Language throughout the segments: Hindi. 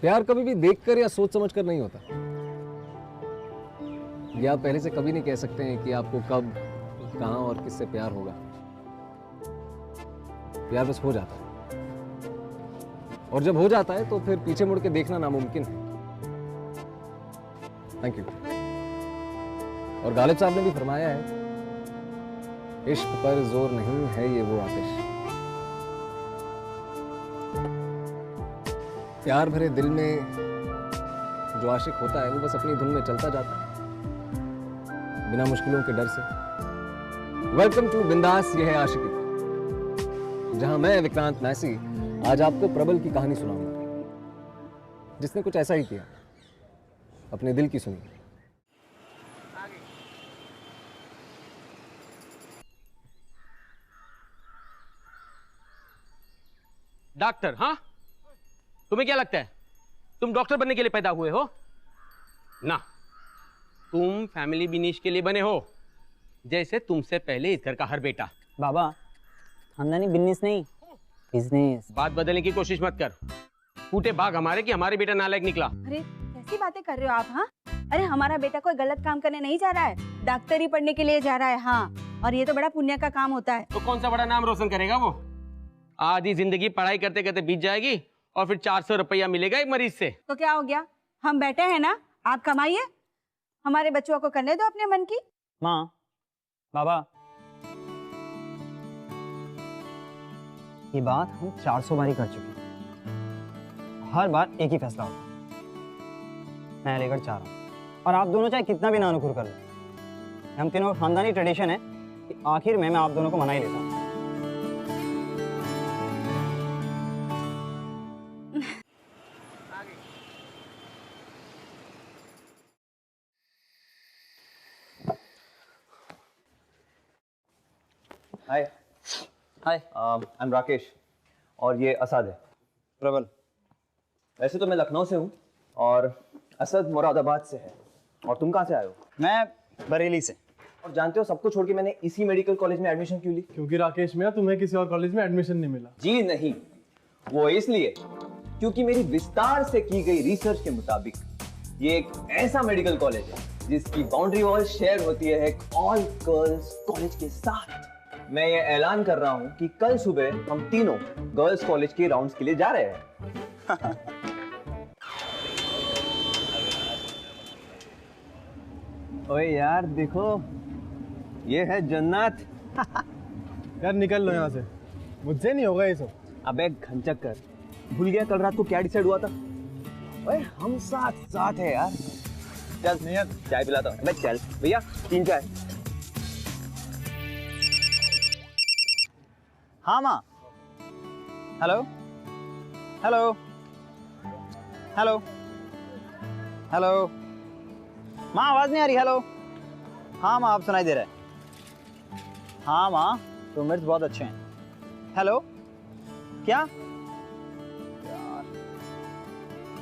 प्यार कभी भी देखकर या सोच समझकर नहीं होता। ये आप पहले से कभी नहीं कह सकते हैं कि आपको कब, कहां और किससे प्यार होगा। प्यार बस हो जाता है, और जब हो जाता है तो फिर पीछे मुड़ के देखना नामुमकिन है। Thank you. और गालिब साहब ने भी फरमाया है, इश्क पर जोर नहीं है ये वो आतिश। प्यार भरे दिल में जो आशिक होता है वो बस अपनी धुन में चलता जाता है, बिना मुश्किलों के डर से। वेलकम टू बिंदास, ये है आशिकी, जहां मैं विक्रांत मैसी आज आपको प्रबल की कहानी सुनाऊंगा, जिसने कुछ ऐसा ही किया, अपने दिल की सुनी। डॉक्टर? हाँ, तुम्हें क्या लगता है तुम डॉक्टर बनने के लिए पैदा हुए हो? ना, तुम फैमिली बिजनेस के लिए बने हो, जैसे तुमसे पहले इस घर का हर बेटा। बाबा, खानदानी बिजनेस नहीं, बिजनेस। बात बदलने की कोशिश मत कर। फूटे बाग हमारे कि हमारे बेटा नालायक निकला। अरे कैसी बातें कर रहे हो आप? हाँ, अरे हमारा बेटा कोई गलत काम करने नहीं जा रहा है, डॉक्टरी पढ़ने के लिए जा रहा है। हाँ, और ये तो बड़ा पुण्य का काम होता है। तो कौन सा बड़ा नाम रोशन करेगा वो? आधी जिंदगी पढ़ाई करते करते बीत जाएगी और फिर 400 रुपया मिलेगा एक मरीज से। तो क्या हो गया, हम बैठे हैं ना, आप कमाइए, हमारे बच्चों को करने दो अपने मन की। माँ, बाबा, ये बात हम 400 बार ही कर चुके हैं। हर बार एक ही फैसला होता है, मैं अलीगढ़ चाह रहा हूँ, और आप दोनों चाहे कितना भी नानुकुर कर लो। हम तीनों का खानदानी ट्रेडिशन है कि आखिर में मैं आप दोनों को मना ही लेता हूँ। हाय हाय, आई एम राकेश, और ये असद है प्रबल। वैसे तो मैं लखनऊ से हूँ और असद मुरादाबाद से है। और तुम कहाँ से आए हो? मैं बरेली से। और जानते हो सबको छोड़ के मैंने इसी मेडिकल कॉलेज में एडमिशन क्यों ली? क्योंकि राकेश में तुम्हें किसी और कॉलेज में एडमिशन नहीं मिला। जी नहीं, वो इसलिए क्योंकि मेरी विस्तार से की गई रिसर्च के मुताबिक ये एक ऐसा मेडिकल कॉलेज है जिसकी बाउंड्री वॉल शेयर होती है एक ऑल गर्ल्स कॉलेज के साथ। मैं ये ऐलान कर रहा हूँ कि कल सुबह हम तीनों गर्ल्स कॉलेज के राउंड्स के लिए जा रहे हैं। ओए यार देखो, ये है जन्नत। यार निकल लो यहाँ से, मुझसे नहीं होगा ये सब। अबे घंचक्कर, भूल गया कल रात को क्या डिसाइड हुआ था? ओए हम साथ साथ है यार। चल नहीं यार, चाय पिलाता हूँ। अबे चल भैया, 3 चाय। हाँ माँ, हेलो हेलो हेलो हेलो। माँ आवाज नहीं आ रही। हेलो। हाँ माँ, आप सुनाई दे रहा है। हाँ माँ, रूममेट्स बहुत अच्छे हैं। हेलो, क्या यार?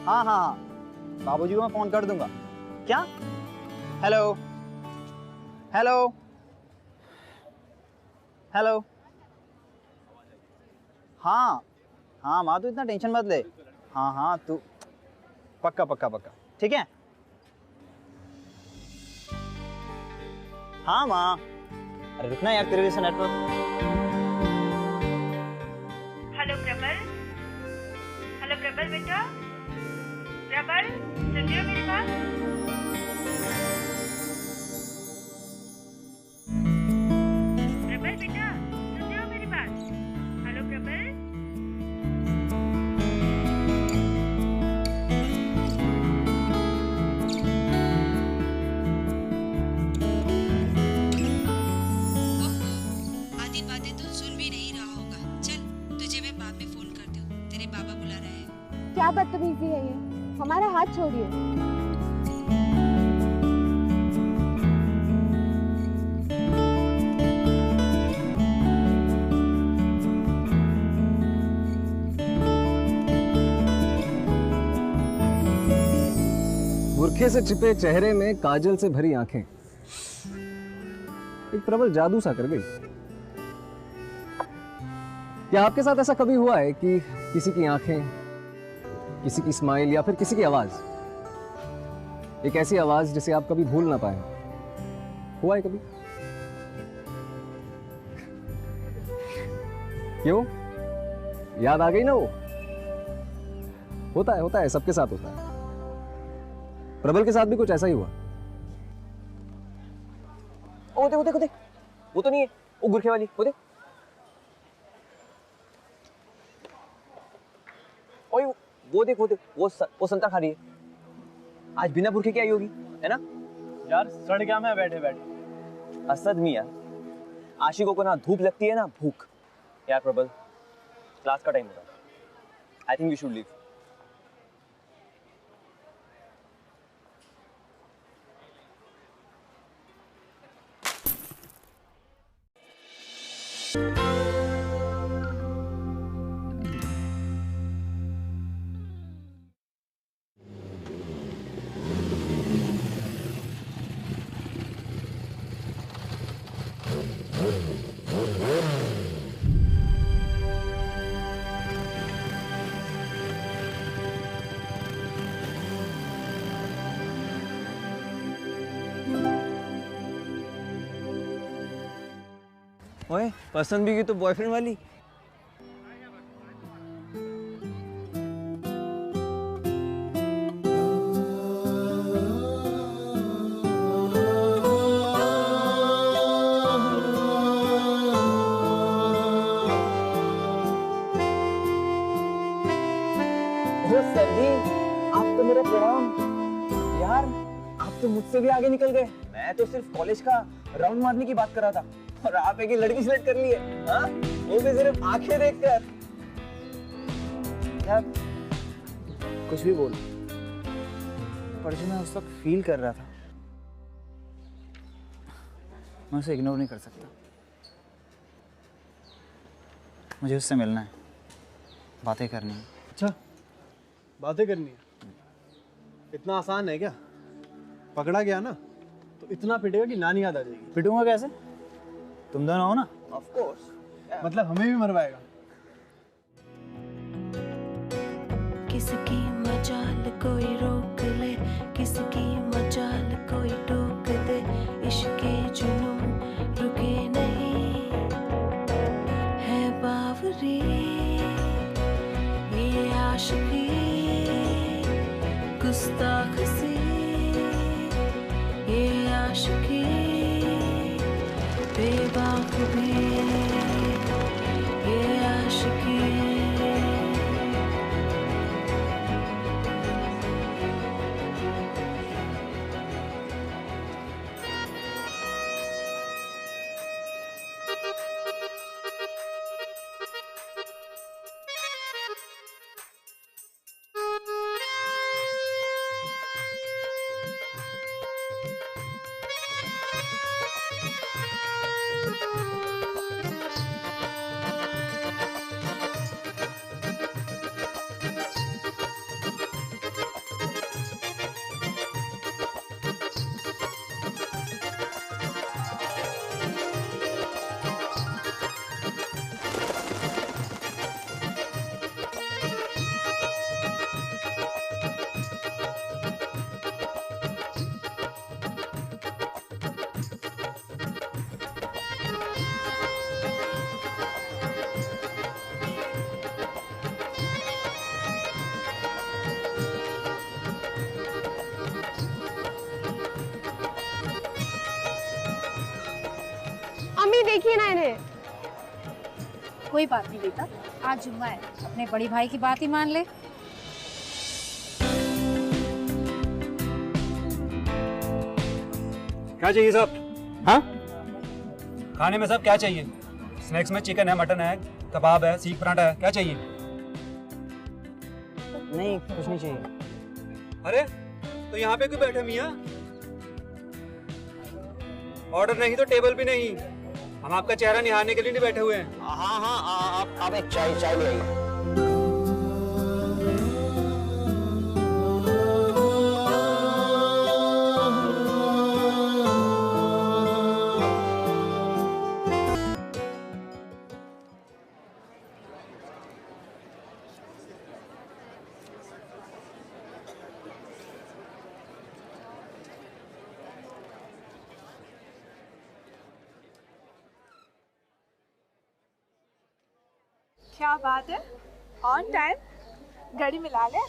हाँ हाँ हाँ, बाबूजी को मैं फोन कर दूंगा। क्या? Hello hello hello. हाँ हाँ माँ, तू इतना टेंशन मत ले। हाँ हाँ, तू पक्का पक्का पक्का, ठीक है। हाँ माँ, अरे रुकना यार, तेरे जैसा नेटवर्क। हेलो प्रबल, हेलो प्रबल बेटा, प्रबल सुन रहे हो मेरी बात? प्रबल बेटा, सुन रहे हो मेरी बात? हेलो प्रबल। आधी बातें तो सुन भी नहीं रहा होगा। चल, तुझे मैं बाद में फोन करती हूँ, तेरे बाबा बुला रहे हैं। क्या बदतमीजी है ये, हमारा हाथ छोड़िए। बुरखे से छिपे चेहरे में काजल से भरी आंखें एक प्रबल जादू सा कर गई। क्या आपके साथ ऐसा कभी हुआ है कि किसी की आंखें किसी की स्माइल या फिर किसी की आवाज, एक ऐसी आवाज जिसे आप कभी भूल ना पाए। हुआ है कभी? क्यों, याद आ गई ना वो? होता है, सबके साथ होता है। प्रबल के साथ भी कुछ ऐसा ही हुआ। ओ देख, वो तो नहीं है, वो गुरखे वाली, वो देख। ओए वो देख, वो संता खा रही है। आज बिना बुरखे की आई होगी, है ना? यार सड़ गया मैं बैठे बैठे। असद मियां, आशिकों को ना धूप लगती है ना भूख। यार प्रबल, क्लास का टाइम हो रहा है। I think we should leave. ओए पसंद भी की तो बॉयफ्रेंड वाली। ओ सर जी, आपको मेरा प्रणाम। यार आप तो मुझसे भी आगे निकल गए। मैं तो सिर्फ कॉलेज का राउंड मारने की बात कर रहा था और आप एक ही लड़की सिलेक्ट कर लिए। हाँ, वो भी सिर्फ आंखें देखकर। यार कुछ भी बोल, पर जो मैं उस वक्त फील कर रहा था मैं उसे इग्नोर नहीं कर सकता। मुझे उससे मिलना है, बातें करनी है। अच्छा, बातें करनी है? इतना आसान है क्या? पकड़ा गया ना तो इतना पिटेगा कि नानी याद आ जाएगी। पिटूंगा कैसे? तुम दोनों हो ना। Of course. मतलब हमें भी मरवाएगा। किसकी मजाल कोई रोक ले, किसकी मजाल कोई टोक दे, इश्क के जुनून रुके नहीं है बावरी, ये आशिकी गुस्ताख सी, ये आशिकी बेबाक भी, ये आशिकी। अम्मी देखिए ना इन्हें। कोई बात नहीं बेटा, आज जुम्मा है, अपने बड़ी भाई की बात ही मान ले। क्या चाहिए साहब? हाँ, खाने में सब क्या चाहिए? स्नैक्स में चिकन है, मटन है, कबाब है, सीख पराठा है, क्या चाहिए? नहीं कुछ नहीं चाहिए। अरे तो यहाँ पे क्यों बैठे मियाँ? ऑर्डर नहीं तो टेबल भी नहीं। हम आपका चेहरा निहारने के लिए नहीं बैठे हुए हैं। हाँ हाँ, आप एक चाय ले आइए। क्या बात है, ऑन टाइम, घड़ी मिला ले।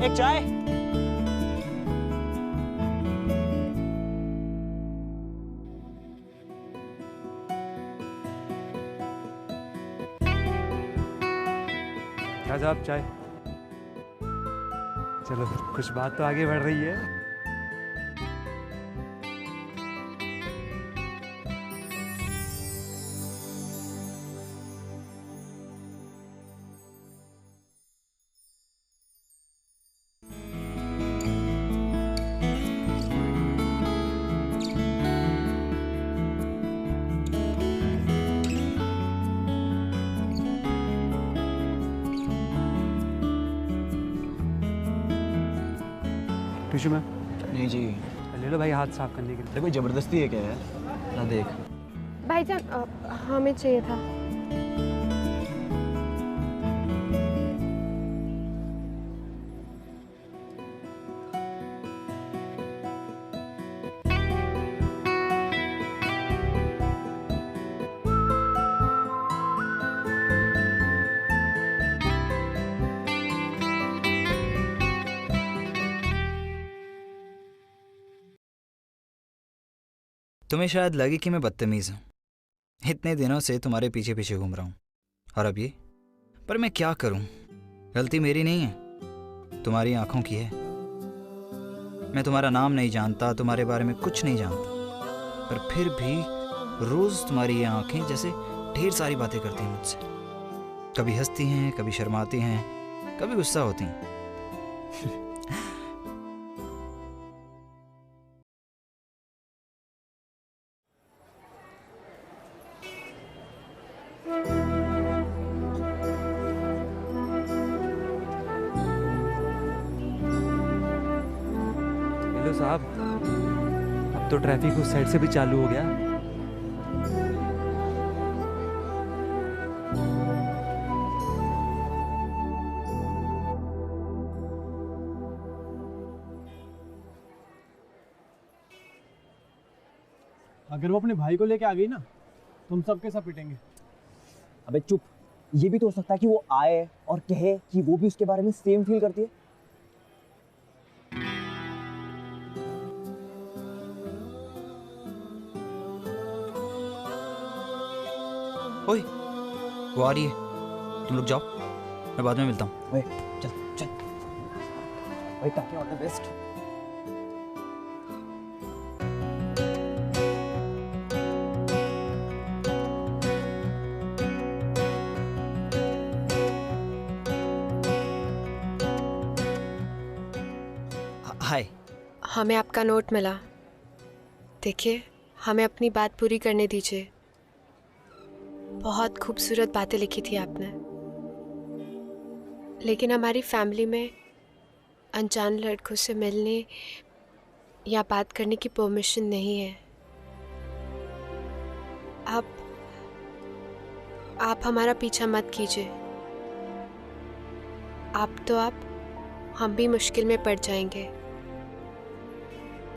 एक चाय। क्या साहब चाय? चलो कुछ बात तो आगे बढ़ रही है। टिश्यू में नहीं जी। ले लो भाई, हाथ साफ करने के लिए। देखो जबरदस्ती है क्या यार, ना देख। भाईजान हमें चाहिए था। तुम्हें शायद लगे कि मैं बदतमीज़ हूँ। इतने दिनों से तुम्हारे पीछे पीछे घूम रहा हूँ और अब ये। पर मैं क्या करूँ, गलती मेरी नहीं है, तुम्हारी आंखों की है। मैं तुम्हारा नाम नहीं जानता, तुम्हारे बारे में कुछ नहीं जानता, पर फिर भी रोज़ तुम्हारी ये आंखें जैसे ढेर सारी बातें करती हैं मुझसे। कभी हंसती हैं, कभी शर्माती हैं, कभी गुस्सा होती हैं। हेलो साहब, अब तो ट्रैफिक उस साइड से भी चालू हो गया। अगर वो अपने भाई को लेके आ गई ना, तुम सबके सब पिटेंगे। अबे चुप, ये भी तो हो सकता है कि वो आए और कहे कि वो भी उसके बारे में सेम फील करती है। ओए, वो आ रही है, तुम लोग जाओ, मैं बाद में मिलता हूँ। ओए, चल चल। ओए, काकी ऑल द बेस्ट। हाय। हमें आपका नोट मिला। देखिए, हमें अपनी बात पूरी करने दीजिए। बहुत खूबसूरत बातें लिखी थी आपने, लेकिन हमारी फैमिली में अनजान लड़कों से मिलने या बात करने की परमिशन नहीं है। आप हमारा पीछा मत कीजिए। आप हम भी मुश्किल में पड़ जाएंगे।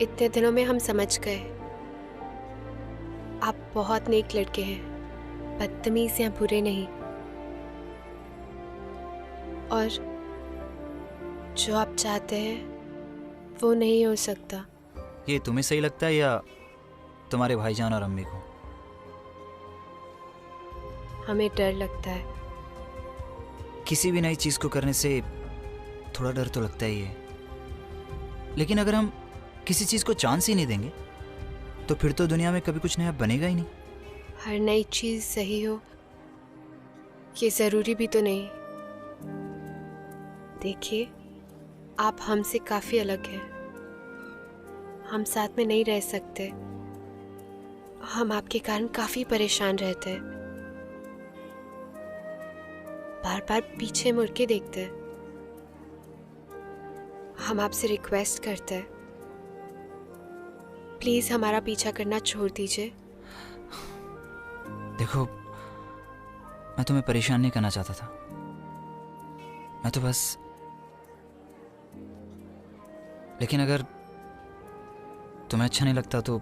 इतने दिनों में हम समझ गए आप बहुत नेक लड़के हैं, बदतमीज या बुरे नहीं। और जो आप चाहते हैं वो नहीं हो सकता। ये तुम्हें सही लगता है या तुम्हारे भाईजान और अम्मी को? हमें डर लगता है। किसी भी नई चीज़ को करने से थोड़ा डर तो लगता ही है, लेकिन अगर हम किसी चीज़ को चांस ही नहीं देंगे तो फिर तो दुनिया में कभी कुछ नया बनेगा ही नहीं। हर नई चीज़ सही हो ये ज़रूरी भी तो नहीं। देखिए, आप हमसे काफ़ी अलग हैं। हम साथ में नहीं रह सकते। हम आपके कारण काफ़ी परेशान रहते हैं। बार बार पीछे मुड़ के देखते हैं। हम आपसे रिक्वेस्ट करते हैं, प्लीज़ हमारा पीछा करना छोड़ दीजिए। देखो, मैं तुम्हें परेशान नहीं करना चाहता था। मैं तो बस, लेकिन अगर तुम्हें अच्छा नहीं लगता तो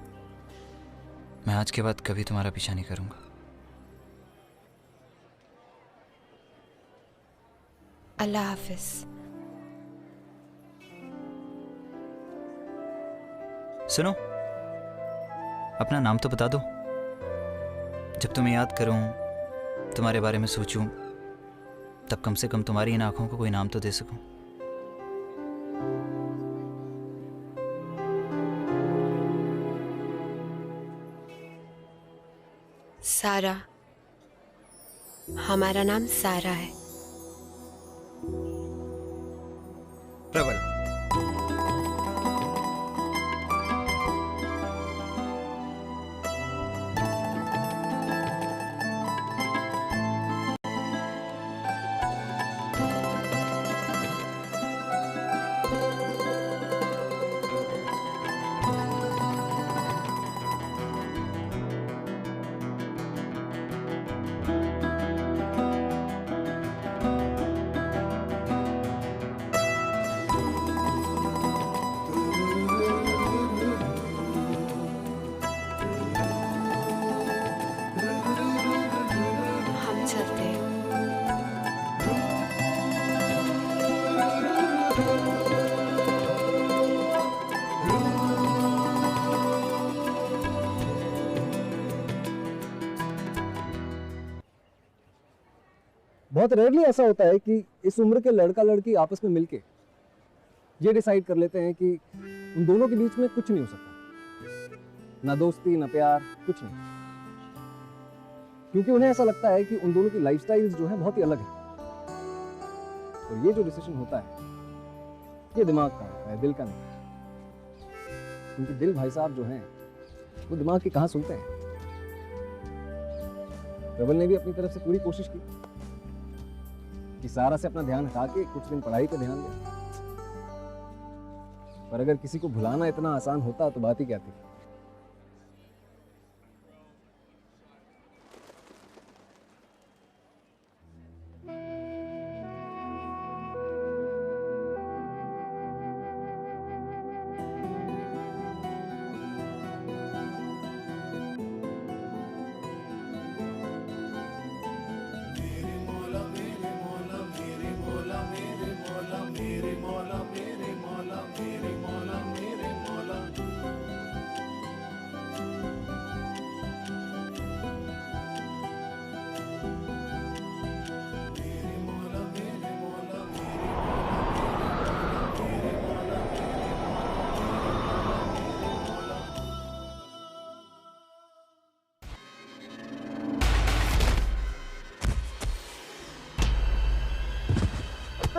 मैं आज के बाद कभी तुम्हारा पीछा नहीं करूंगा। अल्लाह हाफिज। सुनो, अपना नाम तो बता दो। जब तुम्हें याद करूं, तुम्हारे बारे में सोचूं, तब कम से कम तुम्हारी इन आंखों को कोई नाम तो दे सकूं। सारा। हमारा नाम सारा है। प्रबल। बहुत रेयरली ऐसा होता है कि इस उम्र के लड़का लड़की आपस में मिलके ये डिसाइड कर लेते हैं कि उन दोनों के बीच में कुछ नहीं हो सकता, ना दोस्ती ना प्यार, कुछ नहीं, क्योंकि उन्हें ऐसा लगता है कि उन दोनों की लाइफस्टाइल्स जो है बहुत ही अलग है। और ये जो डिसीजन होता है ये दिमाग का होता है, दिल का नहीं, क्योंकि दिल भाई साहब जो हैं वो दिमाग की कहाँ सुनते हैं। प्रबल ने भी अपनी तरफ से पूरी कोशिश की कि सारा से अपना ध्यान हटा के कुछ दिन पढ़ाई पे ध्यान दे, पर अगर किसी को भुलाना इतना आसान होता तो बात ही क्या थी।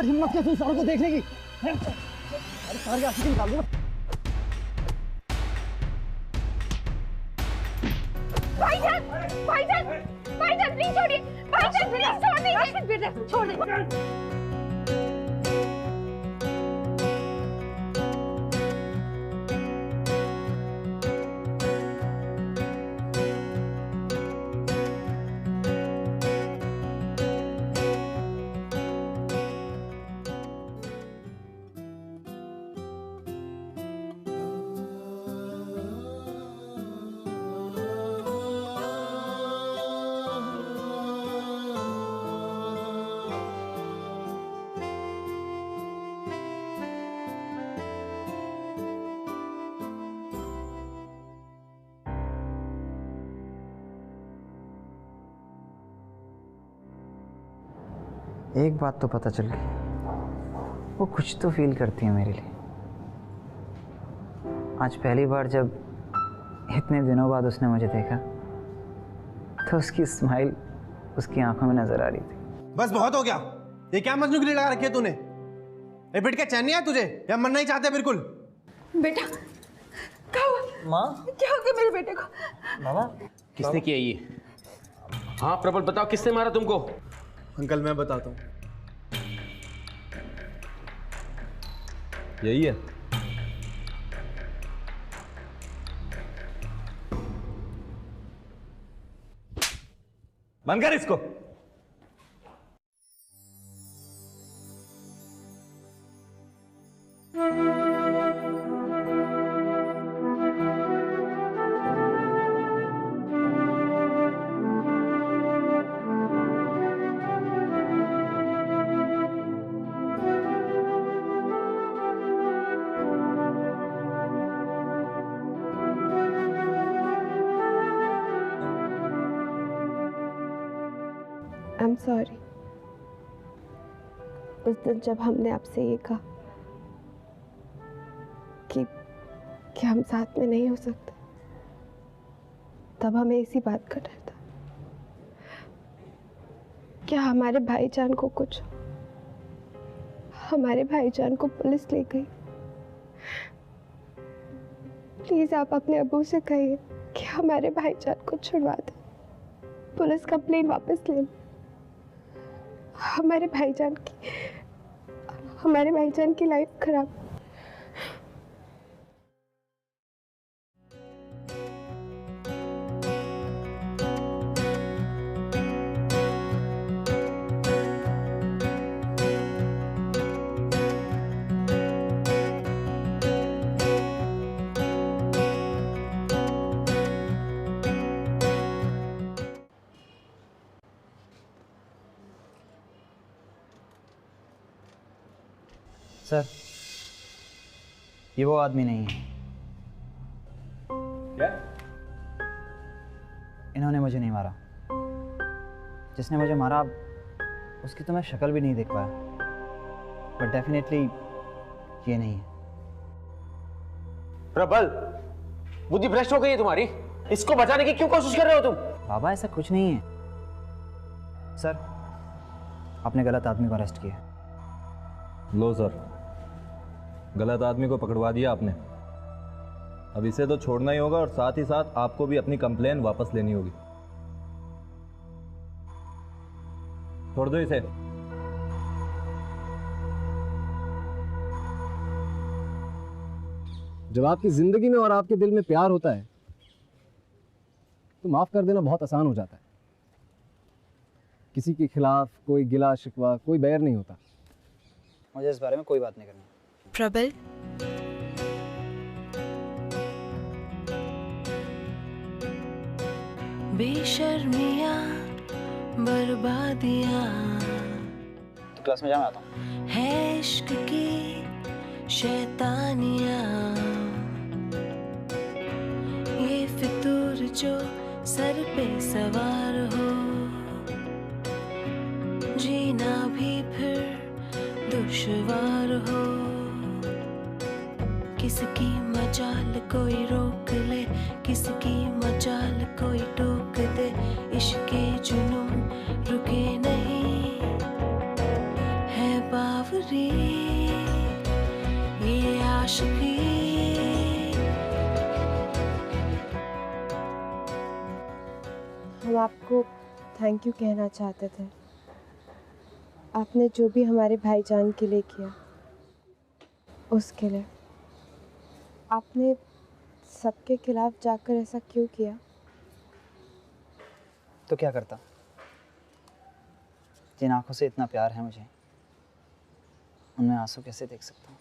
हिम्मत कैसे सारों को देखने की? अरे सारे आंखें निकाल दो। भाईजान, भाईजान, भाईजान प्लीज छोड़िए, भाईजान प्लीज छोड़ दीजिए, छोड़ दीजिए। एक बात तो पता चल गई, वो कुछ तो फील करती है मेरे लिए। आज पहली बार जब इतने दिनों बाद उसने मुझे देखा तो उसकी स्माइल उसकी आंखों में नजर आ रही थी। बस बहुत हो गया। ये क्या मजनू गिरी लगा रखी है तूने? रिपीट के चैन नहीं आया तुझे या मरना ही चाहते बिल्कुल? बेटा क्या हुआ? माँ क्या हो गया मेरे बेटे को? मामा किसने किया ये? हाँ प्रबल बताओ, किसने मारा तुमको? अंकल मैं बताता हूँ। यही है। बंद कर इसको। I am sorry. उस दिन जब हमने आपसे ये कहा कि हम साथ में नहीं हो सकते, तब हमें इसी बात का डर था। क्या हमारे भाईजान को कुछ, हमारे भाईजान को पुलिस ले गई। प्लीज आप अपने अब्बू से कहिए कि हमारे भाईजान को छुड़वा दे, पुलिस कंप्लेन वापस ले ले। हमारे भाईजान की लाइफ खराब। सर, ये वो आदमी नहीं है। क्या? इन्होंने मुझे नहीं मारा। जिसने मुझे मारा उसकी तो मैं शक्ल भी नहीं देख पाया, बट डेफिनेटली ये नहीं है। प्रबल, बुद्धि भ्रष्ट हो गई है तुम्हारी। इसको बचाने की क्यों कोशिश कर रहे हो तुम? बाबा ऐसा कुछ नहीं है। सर, आपने गलत आदमी को अरेस्ट किया। लो सर, गलत आदमी को पकड़वा दिया आपने। अब इसे तो छोड़ना ही होगा और साथ ही साथ आपको भी अपनी कंप्लेन वापस लेनी होगी। छोड़ दो इसे। जब आपकी जिंदगी में और आपके दिल में प्यार होता है तो माफ कर देना बहुत आसान हो जाता है। किसी के खिलाफ कोई गिला शिकवा, कोई बैर नहीं होता। मुझे इस बारे में कोई बात नहीं करनी। प्रबल, बेशर्मियाँ बर्बादियाँ तो क्लास में जा, मैं आता हूँ। है इश्क की शैतानियाँ, ये फितूर जो सर पे सवार हो, जीना भी फिर दुश्वार हो। किसकी मजाल कोई रोक ले, किसकी मजाल कोई टोक दे। इश्क़े जुनून रुके नहीं है बावरी, ये आशिकी। हम आपको थैंक यू कहना चाहते थे। आपने जो भी हमारे भाईजान के लिए किया उसके लिए। आपने सबके खिलाफ जाकर ऐसा क्यों किया? तो क्या करता? जिन आंखों से इतना प्यार है मुझे, उनमें आंसू कैसे देख सकता हूँ?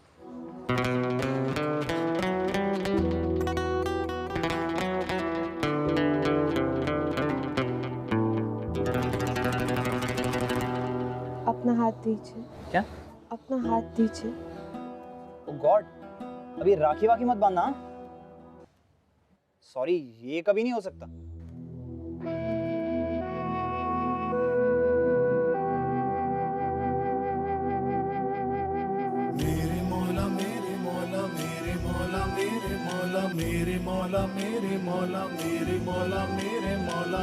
अपना हाथ दीजिए। क्या? अपना हाथ दीजिए। ओ गॉड, अभी राखी वाखी मत बांधना। सॉरी, ये कभी नहीं हो सकता। मेरे मौला मेरे मौला मेरे मौला मेरे मौला मेरे मौला मेरे मौला मेरे मौला मेरे मौला।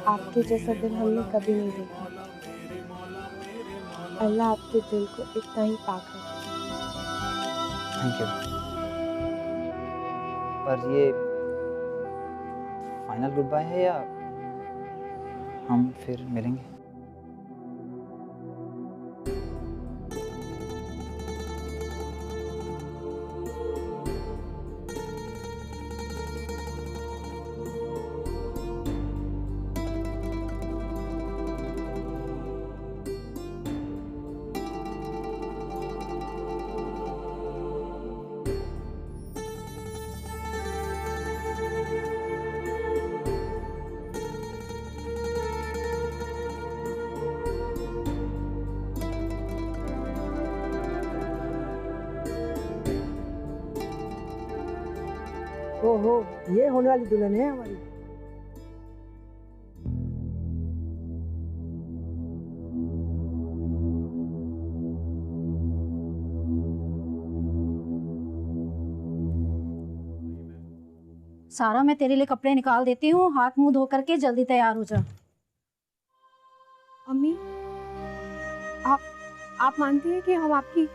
आपके जैसा दिल हमने कभी नहीं देखा। अल्लाह आपके दिल को इतना ही पाक रखे। Thank you. पर ये फाइनल गुड बाय है या हम फिर मिलेंगे? ओहो, ये होने वाली दुल्हन है हमारी। सारा, मैं तेरे लिए कपड़े निकाल देती हूँ, हाथ मुंह धो करके जल्दी तैयार हो जा। अम्मी, आप मानती हैं कि हम आपकी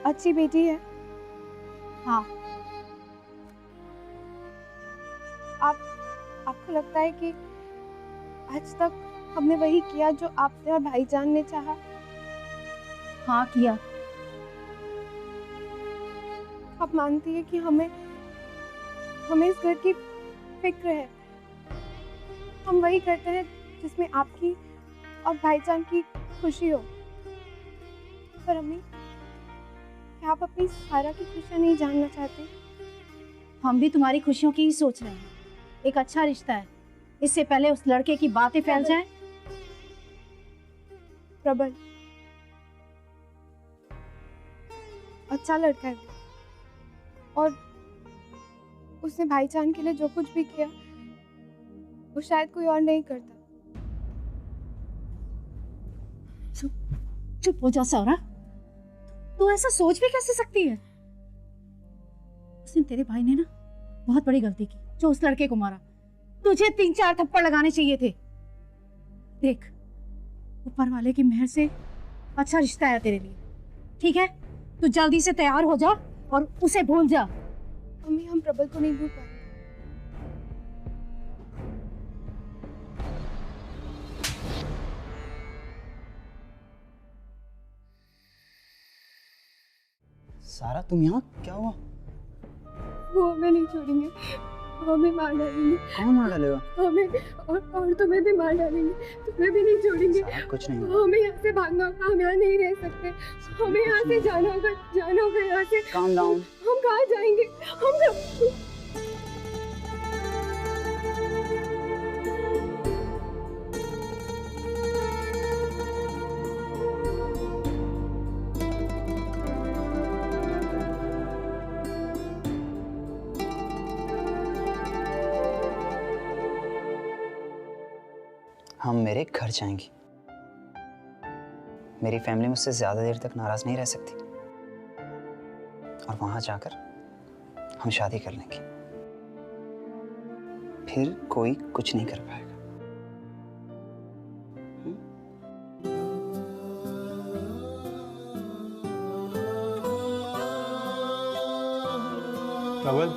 अच्छी बेटी है? हाँ। आपको लगता है कि आज तक हमने वही किया जो आपने और भाईजान ने चाहा? हाँ किया। आप मानती है कि हमें इस घर की फिक्र है? हम वही करते हैं जिसमें आपकी और भाईजान की खुशी हो। पर अम्मी, क्या आप अपनी सारा की खुशियाँ नहीं जानना चाहती? हम भी तुम्हारी खुशियों की ही सोच रहे हैं। एक अच्छा रिश्ता है, इससे पहले उस लड़के की बातें फैल जाएं। प्रबल अच्छा लड़का है और उसने भाईजान के लिए जो कुछ भी किया वो शायद कोई और नहीं करता। चुप हो जा सारा, तू ऐसा सोच भी कैसे सकती है? उस दिन तेरे भाई ने ना बहुत बड़ी गलती की जो उस लड़के को मारा। तुझे 3-4 थप्पड़ लगाने चाहिए थे। देख, ऊपर वाले की मेहर से अच्छा रिश्ता है तेरे लिए, ठीक है? तू जल्दी से तैयार हो जा और उसे भूल जा। मम्मी, हम प्रबल को नहीं भूल पाए। सारा, तुम यहाँ? क्या हुआ? वो हमें नहीं छोड़ेंगे, हमें मार डालेंगे। कौन मार डालेगा? हमें और तुम्हें भी मार डालेंगे। तुम्हें भी नहीं छोड़ेंगे। कुछ नहीं होगा। हमें यहाँ से भागना होगा, हम यहाँ नहीं रह सकते। हमें यहाँ से जाना होगा यहाँ से। Calm down. हम कहाँ जाएंगे? हम मेरे घर जाएंगे। मेरी फैमिली मुझसे ज्यादा देर तक नाराज नहीं रह सकती और वहां जाकर हम शादी कर लेंगे। फिर कोई कुछ नहीं कर पाएगा। प्रबल,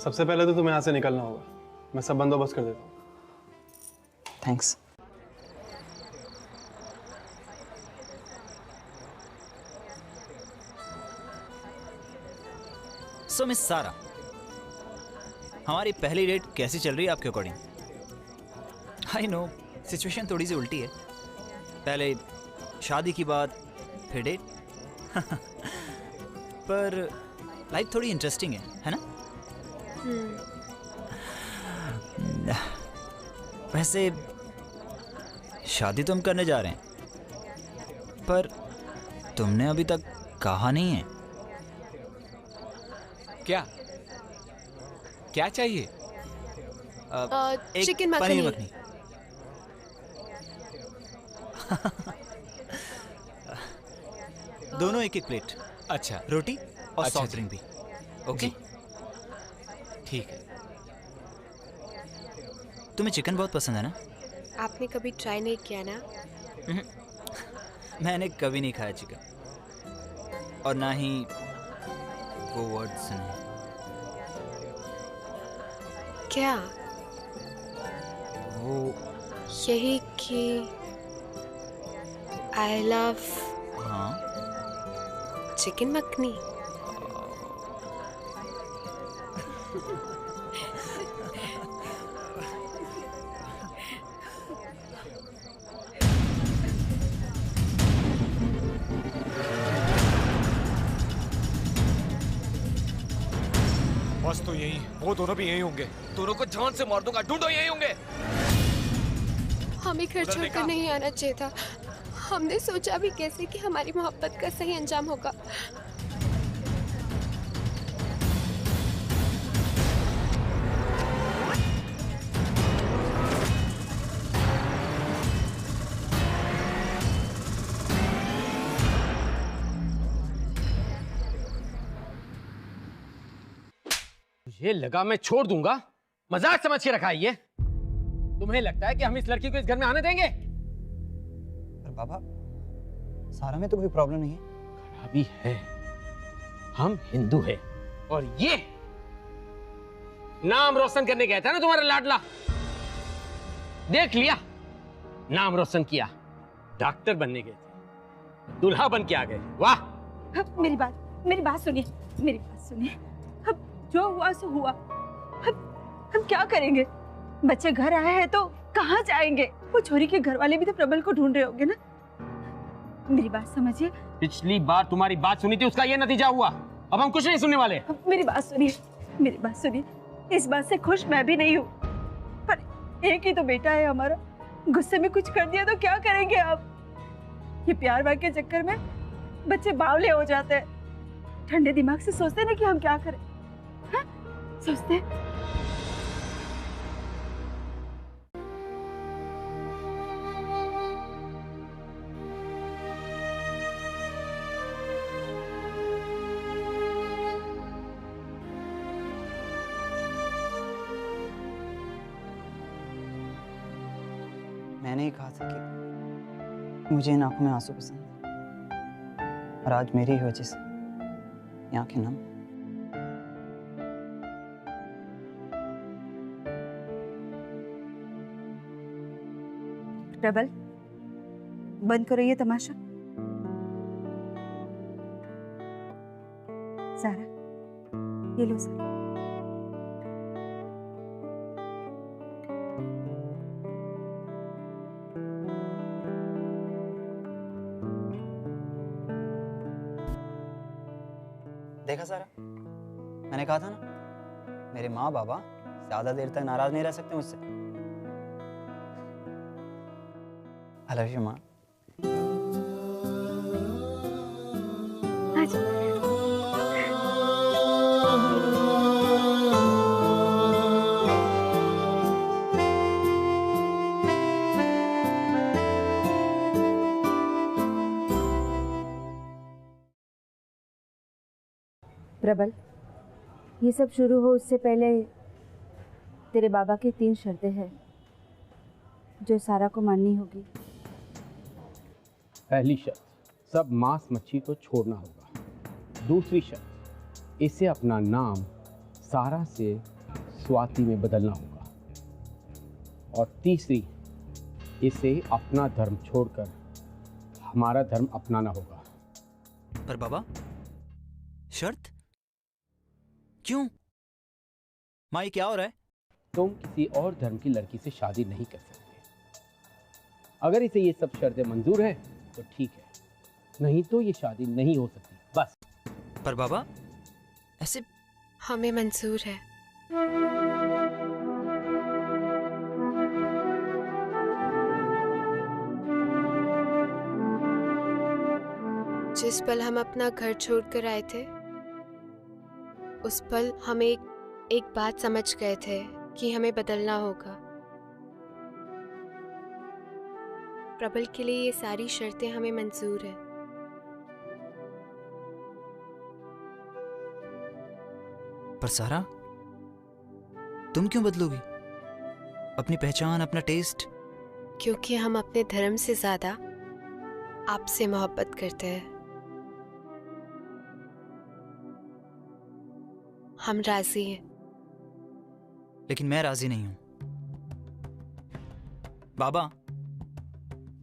सबसे पहले तो तुम्हें यहाँ से निकलना होगा। मैं सब बंदोबस्त कर देता हूँ। थैंक्स। सो मिस सारा, हमारी पहली डेट कैसी चल रही है आपके अकॉर्डिंग? आई नो सिचुएशन थोड़ी सी उल्टी है, पहले शादी की बात फिर डेट पर लाइफ थोड़ी इंटरेस्टिंग है ना? वैसे शादी तो हम करने जा रहे हैं, पर तुमने अभी तक कहा नहीं है। क्या चाहिए? एक चिकन पनीर मखनी। मखनी। दोनों एक प्लेट। अच्छा, रोटी और अच्छा सॉफ्ट ड्रिंक भी। ओके, ठीक है। तुम्हें चिकन बहुत पसंद है ना? आपने कभी ट्राई नहीं किया ना? मैंने कभी नहीं खाया चिकन, और ना ही वो वर्ड सुने। क्या? वो यही कि आई लव चिकन मखनी। बस तो यही, वो दोनों भी यही होंगे। दोनों को जान से मार दूंगा, ढूंढो यही होंगे। हमें घर छोड़कर नहीं आना चाहिए था। हमने सोचा भी कैसे कि हमारी मोहब्बत का सही अंजाम होगा। मुझे लगा मैं छोड़ दूंगा, मजाक समझ के रखा है ये। तुम्हें लगता है कि हम इस लड़की को इस घर में आने देंगे? पर बाबा, सारा में तो कोई प्रॉब्लम नहीं है। खराबी है, हम हिंदू हैं और ये नाम रोशन करने गया था ना तुम्हारा लाडला, देख लिया, नाम रोशन किया। डॉक्टर बनने गए थे, दूल्हा बन के आ गए। वाह! मेरी बात सुनिए, मेरी बात सुनिए। अब जो हुआ सो हुआ, अब हम क्या करेंगे? बच्चे घर आए हैं तो कहाँ जाएंगे? वो छोरी के घर वाले भी तो प्रबल को ढूंढ रहे होंगे ना। मेरी बात समझिए। पिछली बार तुम्हारी बात सुनी थी, उसका ये नतीजा हुआ। अब हम कुछ नहीं सुनने वाले। मेरी बात सुनिए, मेरी बात सुनिए। इस बात से खुश मैं भी नहीं हूँ, पर एक ही तो बेटा है हमारा। गुस्से में कुछ कर दिया तो क्या करेंगे आप? ये प्यार व्यार के चक्कर में बच्चे बावले हो जाते हैं। ठंडे दिमाग से सोचते ना कि हम क्या करें, है? सोचते मैंने ही कहा था कि मुझे इन आंखों में आंसू पसंद है, और आज मेरी ही वजह से ये आंखें नम। प्रबल, बंद करो ये तमाशा। सारा, ये लो सारा। देखा सारा, मैंने कहा था ना, मेरे माँ बाबा ज्यादा देर तक नाराज नहीं रह सकते मुझसे। आई लव यू माँ। प्रबल, ये सब शुरू हो उससे पहले तेरे बाबा की 3 शर्तें हैं जो सारा को माननी होगी। पहली शर्त, सब मांस मच्छी को छोड़ना होगा। दूसरी शर्त, इसे अपना नाम सारा से स्वाति में बदलना होगा। और तीसरी, इसे अपना धर्म छोड़कर हमारा धर्म अपनाना होगा। पर बाबा, शर्त क्यों? माँ, ये क्या हो रहा है? तुम किसी और धर्म की लड़की से शादी नहीं कर सकते। अगर इसे ये सब शर्तें मंजूर हैं तो ठीक है, नहीं तो ये शादी नहीं हो सकती, बस। पर बाबा, ऐसे हमें मंजूर है। जिस पल हम अपना घर छोड़कर आए थे, उस पल हम एक बात समझ गए थे कि हमें बदलना होगा। प्रबल के लिए ये सारी शर्तें हमें मंजूर है। पर सारा, तुम क्यों बदलोगी? अपनी पहचान, अपना टेस्ट क्योंकि हम अपने धर्म से ज्यादा आपसे मोहब्बत करते हैं। हम राजी हैं। लेकिन मैं राजी नहीं हूं। बाबा,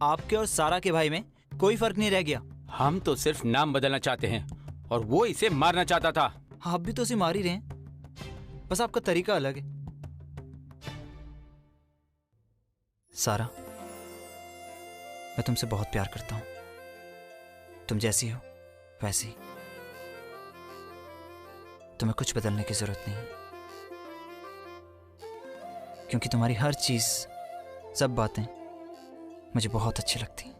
आपके और सारा के भाई में कोई फर्क नहीं रह गया। हम तो सिर्फ नाम बदलना चाहते हैं और वो इसे मारना चाहता था। आप भी तो उसे मार ही रहे हैं, बस आपका तरीका अलग है। सारा, मैं तुमसे बहुत प्यार करता हूं। तुम जैसी हो वैसी। तुम्हें कुछ बदलने की जरूरत नहीं, क्योंकि तुम्हारी हर चीज, सब बातें मुझे बहुत अच्छी लगती।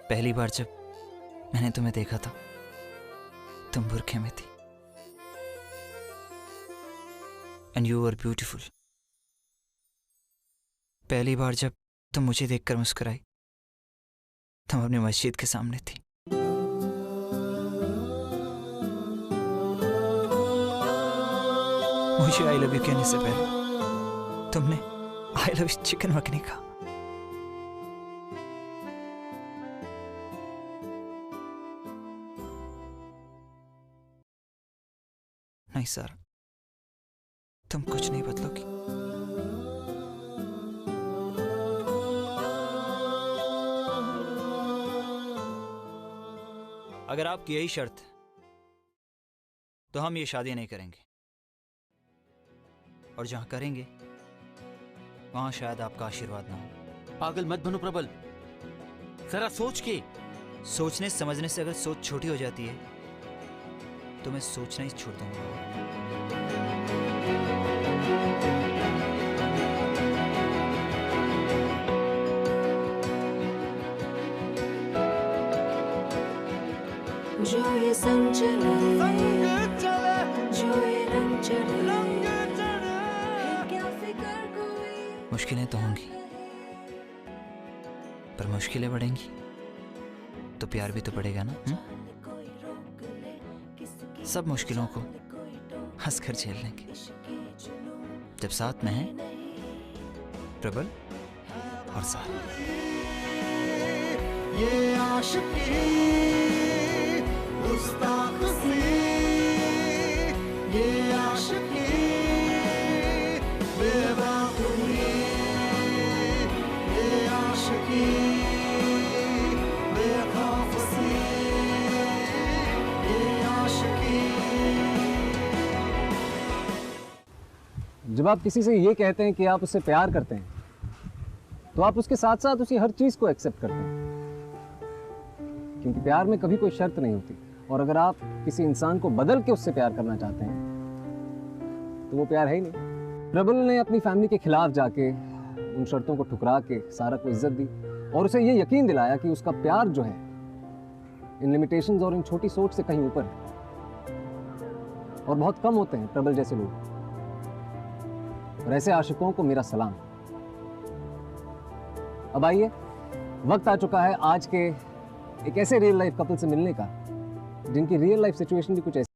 पहली बार जब मैंने तुम्हें देखा था, तुम बुरखे में थी एंड यू वर ब्यूटीफुल। पहली बार जब तुम मुझे देखकर मुस्कुराई, तुम अपनी मस्जिद के सामने थी। मुझे आई लव यू कहने से पहले तुमने I love you chicken makhani कहा। नहीं सारा, तुम कुछ नहीं बदलोगी। अगर आपकी यही शर्त है तो हम ये शादी नहीं करेंगे, और जहां करेंगे वहां शायद आपका आशीर्वाद ना हो। पागल मत बनो प्रबल, जरा सोच के। सोचने समझने से अगर सोच छोटी हो जाती है तो मैं सोचना ही छोड़ दूंगा। जो ये संग चले, जो ये रंग चले, क्या फिक्र कोई। मुश्किलें तो होंगी, पर मुश्किलें बढ़ेंगी तो प्यार भी तो बढ़ेगा ना। सब मुश्किलों को हंसकर झेल लेंगे जब साथ में हैं प्रबल और सारा। ये आशिकी गुस्ताख सी, ये आशिकी बेवकूफी, ये आशिकी बेखौफ सी, ये आशिकी। जब आप किसी से ये कहते हैं कि आप उससे प्यार करते हैं, तो आप उसके साथ साथ उसकी हर चीज को एक्सेप्ट करते हैं, क्योंकि प्यार में कभी कोई शर्त नहीं होती। और अगर आप किसी इंसान को बदल के उससे प्यार करना चाहते हैं तो वो प्यार है ही नहीं। प्रबल ने अपनी फैमिली के खिलाफ जाके उन शर्तों को ठुकरा के सारा को इज्जत दी और उसे ये यकीन दिलाया कि उसका प्यार जो है इन लिमिटेशंस और इन छोटी सोच से कहीं ऊपर है। और बहुत कम होते हैं प्रबल जैसे लोग, और ऐसे आशिकों को मेरा सलाम। अब आइए, वक्त आ चुका है आज के एक ऐसे रियल लाइफ कपल से मिलने का जिनकी रियल लाइफ सिचुएशन भी कुछ ऐसी